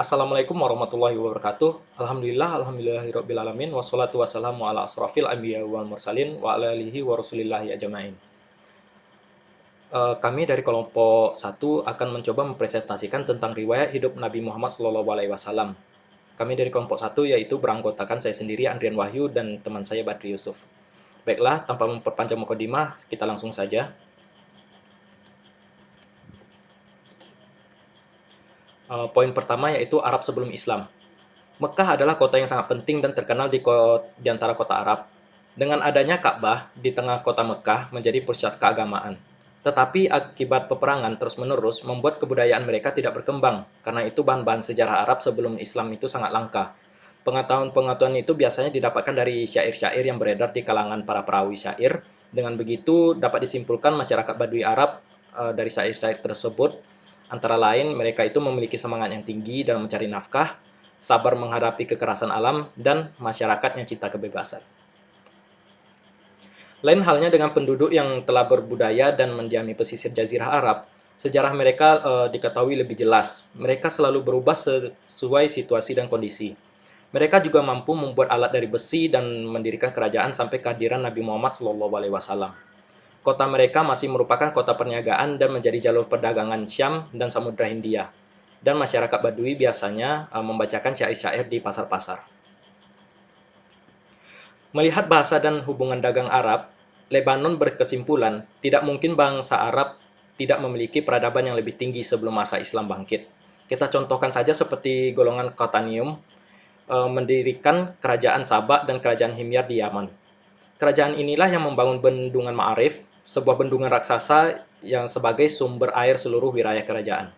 Assalamualaikum warahmatullahi wabarakatuh. Alhamdulillahirabbil alamin wassalatu wassalamu ala asrofil anbiya wal mursalin wa ala alihi wa rasulillahi ajmain. Kami dari kelompok satu akan mencoba mempresentasikan tentang riwayat hidup Nabi Muhammad SAW. Kami dari kelompok satu yaitu beranggotakan saya sendiri Andrian Wahyu dan teman saya Badri Yusuf. Baiklah, tanpa memperpanjang mukadimah, kita langsung saja. Poin pertama yaitu Arab sebelum Islam. Mekah adalah kota yang sangat penting dan terkenal di antara kota Arab. Dengan adanya Ka'bah di tengah kota Mekah menjadi pusat keagamaan. Tetapi akibat peperangan terus-menerus membuat kebudayaan mereka tidak berkembang. Karena itu bahan-bahan sejarah Arab sebelum Islam itu sangat langka. Pengetahuan-pengetahuan itu biasanya didapatkan dari syair-syair yang beredar di kalangan para perawi syair. Dengan begitu dapat disimpulkan masyarakat Badui Arab dari syair-syair tersebut antara lain mereka itu memiliki semangat yang tinggi dalam mencari nafkah, sabar menghadapi kekerasan alam, dan masyarakat yang cinta kebebasan. Lain halnya dengan penduduk yang telah berbudaya dan mendiami pesisir Jazirah Arab, sejarah mereka diketahui lebih jelas. Mereka selalu berubah sesuai situasi dan kondisi. Mereka juga mampu membuat alat dari besi dan mendirikan kerajaan sampai kehadiran Nabi Muhammad SAW. Kota mereka masih merupakan kota perniagaan dan menjadi jalur perdagangan Syam dan Samudra Hindia. Dan masyarakat Badui biasanya membacakan syair-syair di pasar-pasar. Melihat bahasa dan hubungan dagang Arab, Lebanon berkesimpulan tidak mungkin bangsa Arab tidak memiliki peradaban yang lebih tinggi sebelum masa Islam bangkit. Kita contohkan saja seperti golongan Qatanium mendirikan kerajaan Sabak dan kerajaan Himyar di Yaman. Kerajaan inilah yang membangun bendungan Ma'arif, sebuah bendungan raksasa yang sebagai sumber air seluruh wilayah kerajaan.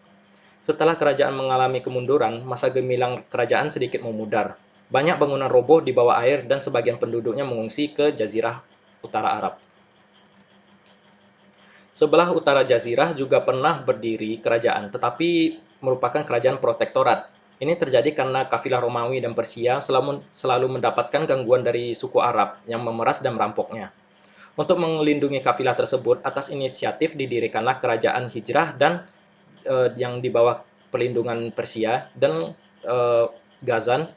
Setelah kerajaan mengalami kemunduran, masa gemilang kerajaan sedikit memudar. Banyak bangunan roboh di bawah air dan sebagian penduduknya mengungsi ke Jazirah Utara Arab. Sebelah utara Jazirah juga pernah berdiri kerajaan, tetapi merupakan kerajaan protektorat. Ini terjadi karena kafilah Romawi dan Persia selalu mendapatkan gangguan dari suku Arab yang memeras dan merampoknya. Untuk melindungi kafilah tersebut, atas inisiatif didirikanlah kerajaan Hijrah dan yang di bawah perlindungan Persia dan Ghazan,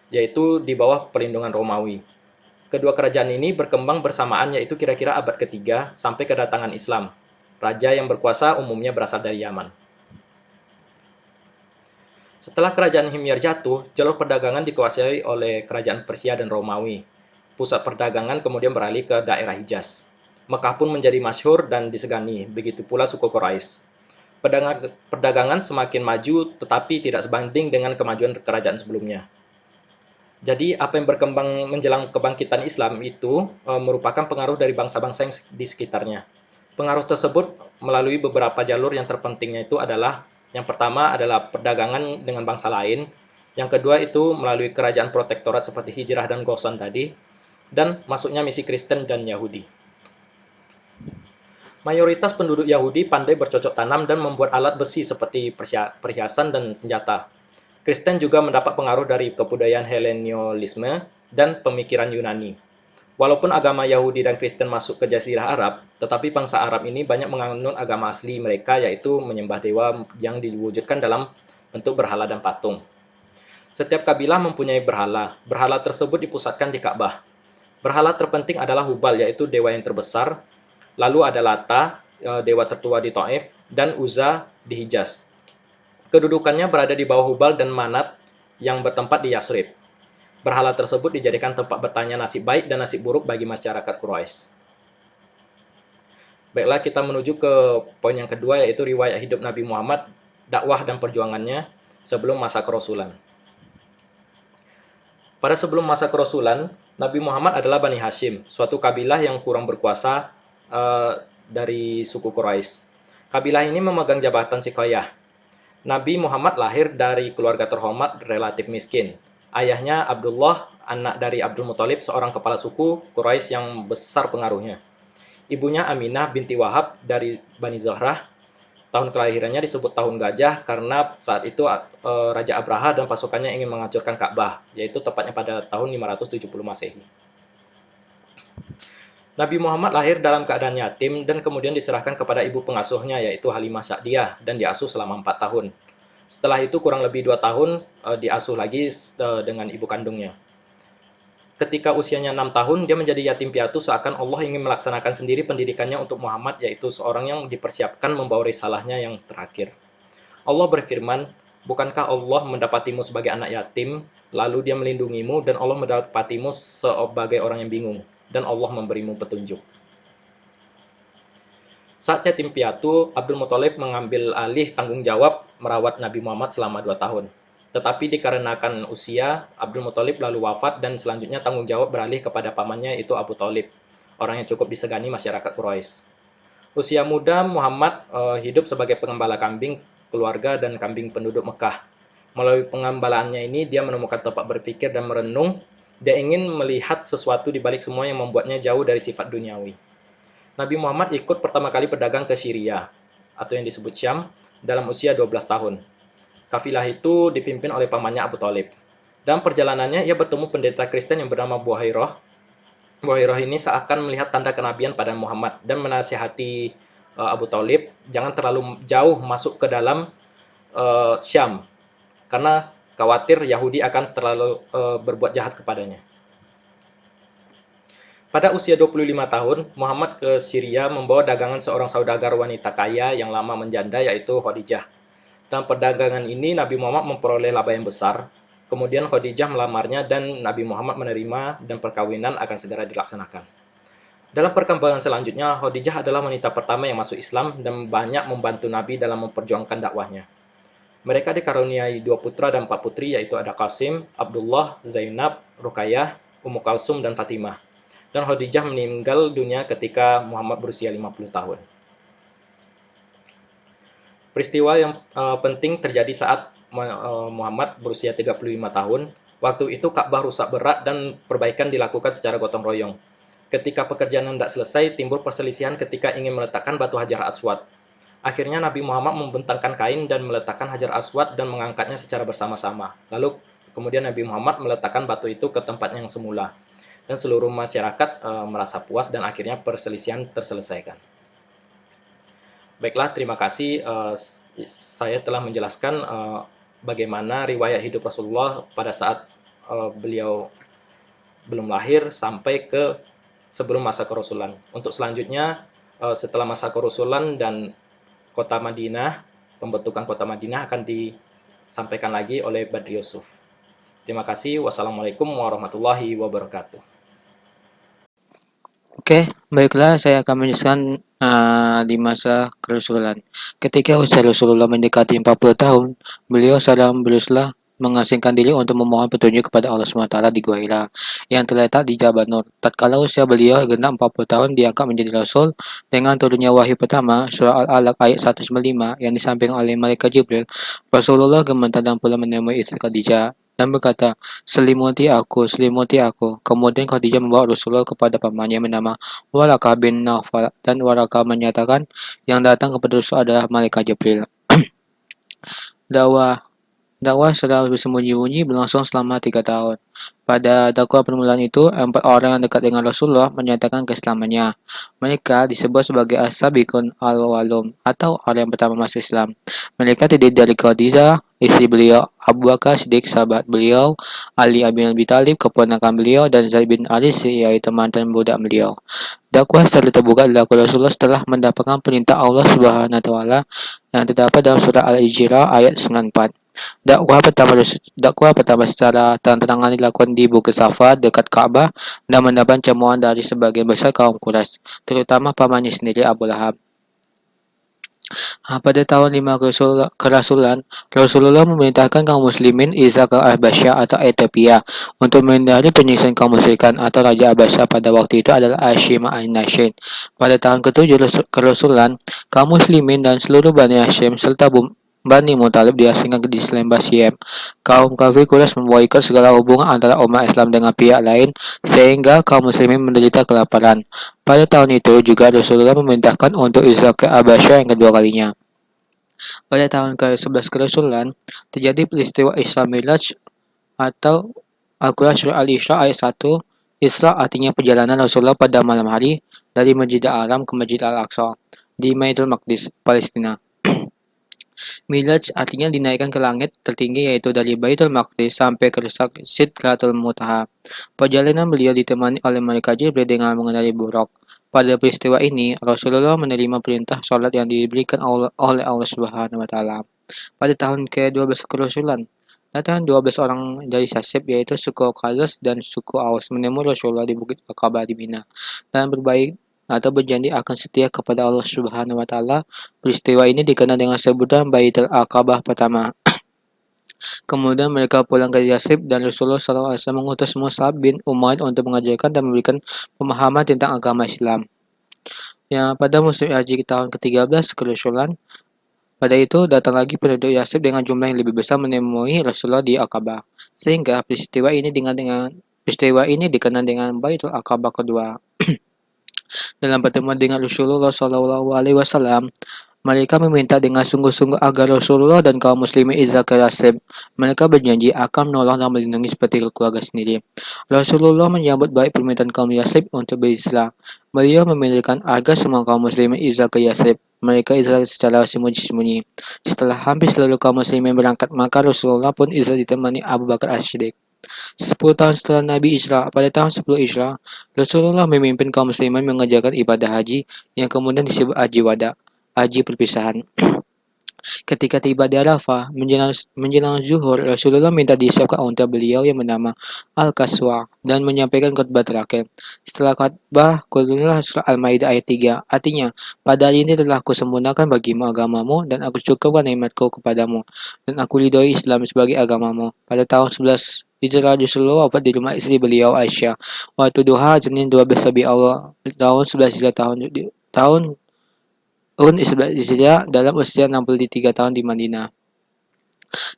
yaitu di bawah perlindungan Romawi. Kedua kerajaan ini berkembang bersamaan yaitu kira-kira abad ketiga sampai kedatangan Islam. Raja yang berkuasa umumnya berasal dari Yaman. Setelah kerajaan Himyar jatuh, jalur perdagangan dikuasai oleh kerajaan Persia dan Romawi. Pusat perdagangan kemudian beralih ke daerah Hijaz. Mekah pun menjadi masyhur dan disegani, begitu pula suku Quraisy. Perdagangan semakin maju tetapi tidak sebanding dengan kemajuan kerajaan sebelumnya. Jadi apa yang berkembang menjelang kebangkitan Islam itu merupakan pengaruh dari bangsa-bangsa yang di sekitarnya. Pengaruh tersebut melalui beberapa jalur yang terpentingnya itu adalah yang pertama adalah perdagangan dengan bangsa lain, yang kedua itu melalui kerajaan protektorat seperti Hijrah dan Ghazan tadi, dan masuknya misi Kristen dan Yahudi. Mayoritas penduduk Yahudi pandai bercocok tanam dan membuat alat besi seperti perhiasan dan senjata. Kristen juga mendapat pengaruh dari kebudayaan Helleniolisme dan pemikiran Yunani. Walaupun agama Yahudi dan Kristen masuk ke Jazirah Arab, tetapi bangsa Arab ini banyak menganut agama asli mereka yaitu menyembah dewa yang diwujudkan dalam bentuk berhala dan patung. Setiap kabilah mempunyai berhala. Berhala tersebut dipusatkan di Ka'bah. Berhala terpenting adalah Hubal yaitu dewa yang terbesar, lalu ada Lata, dewa tertua di Taif, dan Uzza di Hijaz. Kedudukannya berada di bawah Hubal dan Manat yang bertempat di Yasrib. Berhala tersebut dijadikan tempat bertanya nasib baik dan nasib buruk bagi masyarakat Quraisy. Baiklah, kita menuju ke poin yang kedua yaitu riwayat hidup Nabi Muhammad, dakwah dan perjuangannya sebelum masa kerasulan. Pada sebelum masa kerasulan, Nabi Muhammad adalah Bani Hashim, suatu kabilah yang kurang berkuasa dari suku Quraisy. Kabilah ini memegang jabatan Siqoyah. Nabi Muhammad lahir dari keluarga terhormat relatif miskin. Ayahnya Abdullah, anak dari Abdul Muthalib, seorang kepala suku Quraisy yang besar pengaruhnya. Ibunya Aminah binti Wahab dari Bani Zahrah. Tahun kelahirannya disebut tahun gajah karena saat itu Raja Abraha dan pasukannya ingin menghancurkan Ka'bah, yaitu tepatnya pada tahun 570 Masehi. Nabi Muhammad lahir dalam keadaan yatim dan kemudian diserahkan kepada ibu pengasuhnya yaitu Halimah Sa'diyah dan diasuh selama 4 tahun. Setelah itu kurang lebih 2 tahun diasuh lagi dengan ibu kandungnya. Ketika usianya 6 tahun, dia menjadi yatim piatu seakan Allah ingin melaksanakan sendiri pendidikannya untuk Muhammad, yaitu seorang yang dipersiapkan membawa risalahnya yang terakhir. Allah berfirman, "Bukankah Allah mendapatimu sebagai anak yatim, lalu dia melindungimu, dan Allah mendapatimu sebagai orang yang bingung, dan Allah memberimu petunjuk." Saat yatim piatu, Abdul Muthalib mengambil alih tanggung jawab merawat Nabi Muhammad selama 2 tahun. Tetapi dikarenakan usia, Abdul Muthalib lalu wafat dan selanjutnya tanggung jawab beralih kepada pamannya yaitu Abu Thalib, orang yang cukup disegani masyarakat Quraisy. Usia muda Muhammad hidup sebagai pengembala kambing keluarga dan kambing penduduk Mekah. Melalui pengembalaannya ini dia menemukan tempat berpikir dan merenung. Dia ingin melihat sesuatu di balik semua yang membuatnya jauh dari sifat duniawi. Nabi Muhammad ikut pertama kali berdagang ke Syria, atau yang disebut Syam, dalam usia 12 tahun. Kafilah itu dipimpin oleh pamannya Abu Thalib. Dalam perjalanannya, ia bertemu pendeta Kristen yang bernama Buhairah. Buhairah ini seakan melihat tanda kenabian pada Muhammad dan menasihati Abu Thalib jangan terlalu jauh masuk ke dalam Syam, karena khawatir Yahudi akan terlalu berbuat jahat kepadanya. Pada usia 25 tahun, Muhammad ke Syria membawa dagangan seorang saudagar wanita kaya yang lama menjanda yaitu Khadijah. Dalam perdagangan ini, Nabi Muhammad memperoleh laba yang besar. Kemudian Khadijah melamarnya dan Nabi Muhammad menerima dan perkawinan akan segera dilaksanakan. Dalam perkembangan selanjutnya, Khadijah adalah wanita pertama yang masuk Islam dan banyak membantu Nabi dalam memperjuangkan dakwahnya. Mereka dikaruniai 2 putra dan 4 putri yaitu ada Qasim, Abdullah, Zainab, Ruqayyah, Ummu Kalsum, dan Fatimah. Dan Khadijah meninggal dunia ketika Muhammad berusia 50 tahun. Peristiwa yang penting terjadi saat Muhammad berusia 35 tahun. Waktu itu Ka'bah rusak berat dan perbaikan dilakukan secara gotong royong. Ketika pekerjaan hendak selesai, timbul perselisihan ketika ingin meletakkan batu Hajar Aswad. Akhirnya Nabi Muhammad membentangkan kain dan meletakkan Hajar Aswad dan mengangkatnya secara bersama-sama. Lalu kemudian Nabi Muhammad meletakkan batu itu ke tempat yang semula. Dan seluruh masyarakat merasa puas dan akhirnya perselisihan terselesaikan. Baiklah, terima kasih. Saya telah menjelaskan bagaimana riwayat hidup Rasulullah pada saat beliau belum lahir sampai ke sebelum masa kerasulan. Untuk selanjutnya, setelah masa kerasulan dan kota Madinah, pembentukan kota Madinah akan disampaikan lagi oleh Badri Yusuf. Terima kasih. Wassalamualaikum warahmatullahi wabarakatuh. Oke, baiklah saya akan menjelaskan di masa kerasulan. Ketika usia Rasulullah mendekati 40 tahun, beliau sedang berusaha mengasingkan diri untuk memohon petunjuk kepada Allah SWT di Gua Hira yang terletak di Jabal Nur. Tatkala usia beliau genap 40 tahun diangkat menjadi Rasul dengan turunnya wahyu pertama surah Al-Alaq ayat 195 yang disampaikan oleh Malaikat Jibril. Rasulullah gemetar dan pula menemui istri Khadijah dan berkata, selimuti aku, selimuti aku. Kemudian Khadijah membawa Rasulullah kepada pamannya bernama Warakah bin Nawfal dan Warakah menyatakan yang datang kepada Rasul adalah Malaikat Jibril. Dakwah Dakwah secara bersembunyi-bunyi berlangsung selama 3 tahun. Pada dakwah permulaan itu, 4 orang yang dekat dengan Rasulullah menyatakan keislamannya. Mereka disebut sebagai As-Sabiqun al-Awwalun atau orang yang pertama masuk Islam. Mereka terdiri dari Khadijah, istri beliau, Abu Bakar Siddiq, sahabat beliau, Ali bin Abi Thalib, keponakan beliau, dan Zaid bin Aris, yaitu mantan budak beliau. Dakwah secara terbuka dilakukan Rasulullah setelah mendapatkan perintah Allah Subhanahu wa taala yang terdapat dalam surah Al-Hijrah ayat 94. Dakwah pertama secara terang-terangan dilakukan di Bukit Safa dekat Ka'bah dan mendapat cemoohan dari sebagian besar kaum Quraisy, terutama pamannya sendiri Abu Lahab. Pada tahun 5 kerasulan, Rasulullah memerintahkan kaum muslimin Isa ke Abasyah atau Ethiopia untuk menghindari penyisiran kaum musyrikan atau Raja Abasyah pada waktu itu adalah Hashim al-Nashin. Pada tahun ke-7 kerasulan, kaum muslimin dan seluruh Bani Hashim serta Bani Muthalib diasingkan di Lembah Siem. Kaum kafir Quraisy memboikot segala hubungan antara umat Islam dengan pihak lain sehingga kaum muslimin menderita kelaparan. Pada tahun itu juga Rasulullah memerintahkan untuk Isra ke Abasyah yang kedua kalinya. Pada tahun ke-11 kerasulan, terjadi peristiwa Isra Miraj atau Al-Quran Surah Al-Isra ayat 1. Isra artinya perjalanan Rasulullah pada malam hari dari Masjidil Haram ke Masjid Al-Aqsa di Baitul Maqdis, Palestina. Mi'raj artinya dinaikkan ke langit tertinggi yaitu dari Baitul Maqdis sampai ke Sidratul Muntaha. Perjalanan beliau ditemani oleh malaikat Jibril dengan mengendarai buraq. Pada peristiwa ini, Rasulullah menerima perintah sholat yang diberikan oleh Allah Subhanahu wa Ta'ala. Pada tahun ke-12 kerasulan, datang 12 orang dari Sasib yaitu suku Khalus dan suku Aus menemui Rasulullah di Bukit Aqabah di Mina dan berbaik atau berjanji akan setia kepada Allah Subhanahu wa Ta'ala. Peristiwa ini dikenal dengan sebutan Baitul Aqabah pertama. Kemudian mereka pulang ke Yasrib dan Rasulullah SAW mengutus Mus'ab bin Umair untuk mengajarkan dan memberikan pemahaman tentang agama Islam. Ya, pada musim haji tahun ke-13 kerasulan, pada itu datang lagi penduduk Yasrib dengan jumlah yang lebih besar menemui Rasulullah di Aqabah. Sehingga peristiwa ini dikenal dengan Baitul Aqabah kedua. Dalam pertemuan dengan Rasulullah SAW, mereka meminta dengan sungguh-sungguh agar Rasulullah dan kaum muslimin izah ke Yasrib. Mereka berjanji akan menolong dan melindungi seperti keluarga sendiri. Rasulullah menyambut baik permintaan kaum Yasrib untuk berislah. Beliau memilihkan agar semua kaum muslimin izah ke Yasrib. Mereka izah secara sembunyi-sembunyi. Setelah hampir seluruh kaum muslimin berangkat, maka Rasulullah pun izah ditemani Abu Bakar As-Siddiq. 10 tahun setelah Nabi Isra, pada tahun 10 Isra, Rasulullah memimpin kaum muslimin mengerjakan ibadah haji yang kemudian disebut Haji Wada, haji perpisahan. Ketika tiba di Arafah, menjelang zuhur, Rasulullah minta disiapkan unta beliau yang bernama Al-Qaswa dan menyampaikan khutbah terakhir. Setelah khutbah, turunlah surah Al-Maidah ayat 3, artinya, pada hari ini telah kusempurnakan bagimu agamamu dan aku cukupkan nikmatku kepadamu dan aku ridhoi Islam sebagai agamamu. Pada tahun 11 Hijrah, Rasulullah wafat di rumah istri beliau Aisyah. Waktu duha Senin 12 Rabiul Awal tahun 11 Hijrah tahun 11 Hijriah dalam usia 63 tahun di Madinah.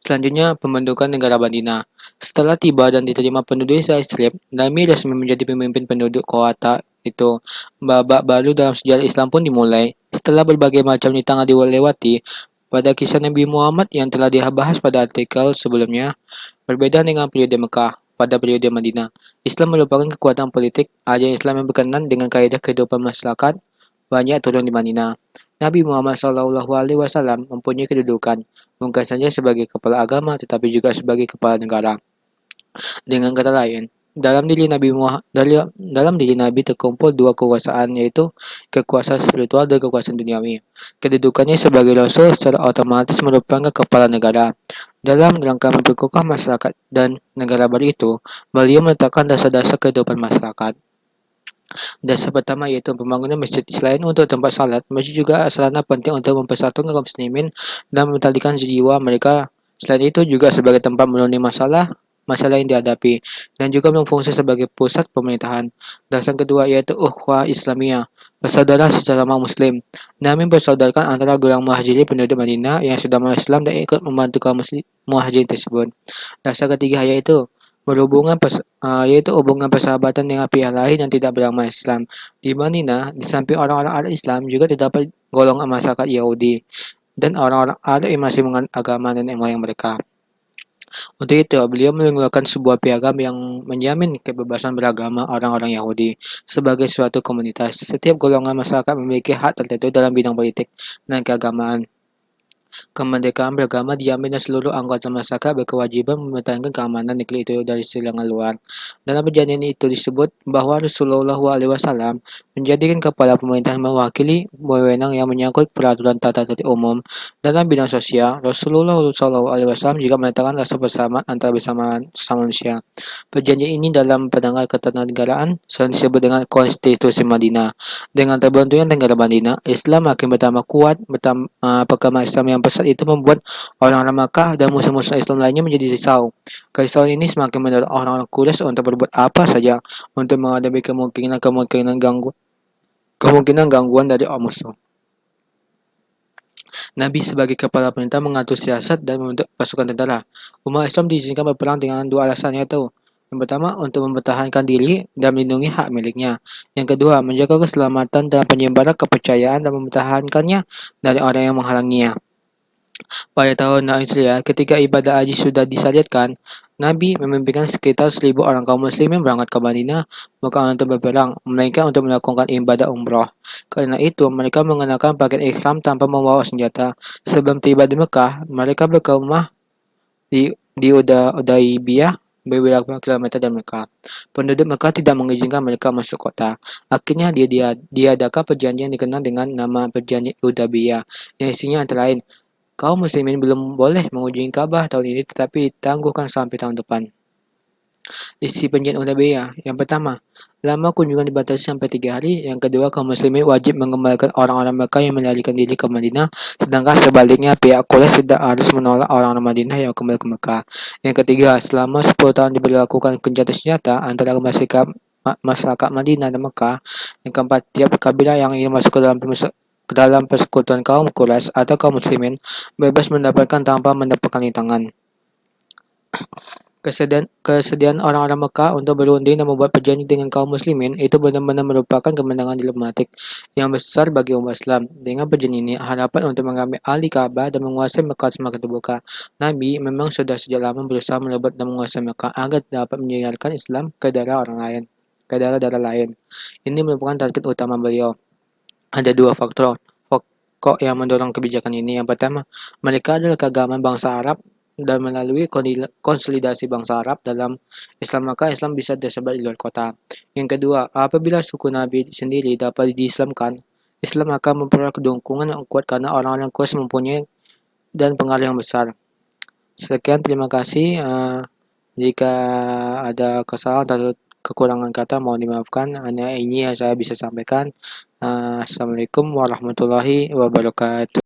Selanjutnya, pembentukan negara Madinah. Setelah tiba dan diterima penduduk Yathrib, Nabi resmi menjadi pemimpin penduduk kota itu. Babak baru dalam sejarah Islam pun dimulai. Setelah berbagai macam rintangan dilewati, pada kisah Nabi Muhammad yang telah dibahas pada artikel sebelumnya, berbeda dengan periode Mekah. Pada periode Madinah, Islam merupakan kekuatan politik. Ajaran Islam yang berkenan dengan kaidah kehidupan masyarakat banyak turun di Madinah. Nabi Muhammad SAW mempunyai kedudukan bukan saja sebagai kepala agama tetapi juga sebagai kepala negara. Dengan kata lain, dalam diri Nabi terkumpul dua kekuasaan yaitu kekuasaan spiritual dan kekuasaan duniawi. Kedudukannya sebagai Rasul secara otomatis merupakan kepala negara. Dalam rangka memperkokoh masyarakat dan negara baru itu, beliau meletakkan dasar-dasar kehidupan masyarakat. Dasar pertama yaitu pembangunan masjid. Selain untuk tempat salat, masjid juga sarana penting untuk mempersatukan kaum muslimin dan mentalikan jiwa mereka. Selain itu juga sebagai tempat menuruni masalah yang dihadapi dan juga berfungsi sebagai pusat pemerintahan. Dasar kedua yaitu ukhuwah Islamiyah, persaudaraan secara muslim. Nabi persaudarkan antara golongan muhajirin penduduk Madinah yang sudah masuk Islam dan ikut membantu kaum muhajirin tersebut. Dasar ketiga yaitu hubungan persahabatan dengan pihak lain yang tidak beragama Islam. Di Madinah, di samping orang-orang Arab Islam juga terdapat golongan masyarakat Yahudi dan orang-orang Arab yang masih menganut agama nenek moyang mereka. Untuk itu, beliau mengeluarkan sebuah piagam yang menjamin kebebasan beragama orang-orang Yahudi sebagai suatu komunitas. Setiap golongan masyarakat memiliki hak tertentu dalam bidang politik dan keagamaan. Kemerdekaan beragama dijamin dan seluruh anggota masyarakat berkewajiban mempertahankan keamanan negeri itu dari serangan luar. Dalam perjanjian itu disebut bahwa Rasulullah SAW menjadikan kepala pemerintahan mewakili wewenang yang menyangkut peraturan tata tertib umum. Dalam bidang sosial, Rasulullah SAW juga menetapkan rasa persamaan antara bersama manusia. Perjanjian ini dalam penanggal ketentuan sering disebut dengan Konstitusi Madinah. Dengan terbentuknya negara Madinah, Islam makin bertambah kuat. Perkembangan Islam yang pesat itu membuat orang-orang Makkah dan musuh-musuh Islam lainnya menjadi risau. Kerisauan ini semakin mendorong orang-orang Quraisy untuk berbuat apa saja untuk menghadapi kemungkinan gangguan dari musuh. Nabi sebagai kepala pemerintah mengatur siasat dan membentuk pasukan tentara. Umat Islam diizinkan berperang dengan dua alasan yaitu yang pertama, untuk mempertahankan diri dan melindungi hak miliknya. Yang kedua, menjaga keselamatan dan penyebaran kepercayaan dan mempertahankannya dari orang yang menghalanginya. Pada tahun Hijriah, ketika ibadah haji sudah disyariatkan, Nabi memimpinkan sekitar 1.000 orang kaum muslimin berangkat ke Madinah bukan untuk berperang, melainkan untuk melakukan ibadah umroh. Karena itu, mereka mengenakan pakaian ihram tanpa membawa senjata. Sebelum tiba di Mekah, mereka berkemah di Udaibiyah, beberapa kilometer dari Mekah. Penduduk Mekah tidak mengizinkan mereka masuk kota. Akhirnya diadakan perjanjian dikenal dengan nama Perjanjian Udaibiyah, yang isinya antara lain, kaum muslimin belum boleh mengunjungi Ka'bah tahun ini tetapi tangguhkan sampai tahun depan. Isi perjanjian Hudaybiyah. Yang pertama, lama kunjungan dibatasi sampai 3 hari. Yang kedua, kaum muslimin wajib mengembalikan orang-orang Mekah yang melarikan diri ke Madinah, sedangkan sebaliknya pihak Quraisy tidak harus menolak orang-orang Madinah yang kembali ke Mekah. Yang ketiga, selama 10 tahun diberlakukan gencatan senjata antara masyarakat Madinah dan Mekah. Yang keempat, tiap kabilah yang ingin masuk ke dalam persekutuan kaum Quraisy atau kaum muslimin bebas mendapatkan tanpa mendapatkan rintangan. Kesediaan orang-orang Mekah untuk berunding dan membuat perjanjian dengan kaum muslimin itu benar-benar merupakan kemenangan diplomatik yang besar bagi umat Islam. Dengan perjanjian ini, harapan untuk mengambil alih Ka'bah dan menguasai Mekah semakin terbuka. Nabi memang sudah sejak lama berusaha merebut dan menguasai Mekah agar dapat menyiarkan Islam ke daerah lain. Ini merupakan target utama beliau. Ada dua faktor pokok yang mendorong kebijakan ini. Yang pertama, mereka adalah keagamaan bangsa Arab dan melalui konsolidasi bangsa Arab dalam Islam maka Islam bisa tersebar di luar kota. Yang kedua, apabila suku Nabi sendiri dapat diislamkan, Islam akan memperoleh dukungan yang kuat karena orang-orang Quraisy mempunyai dan pengaruh yang besar. Sekian, terima kasih. Jika ada kesalahan atau kekurangan kata mohon dimaafkan. Hanya ini yang saya bisa sampaikan. Assalamualaikum warahmatullahi wabarakatuh.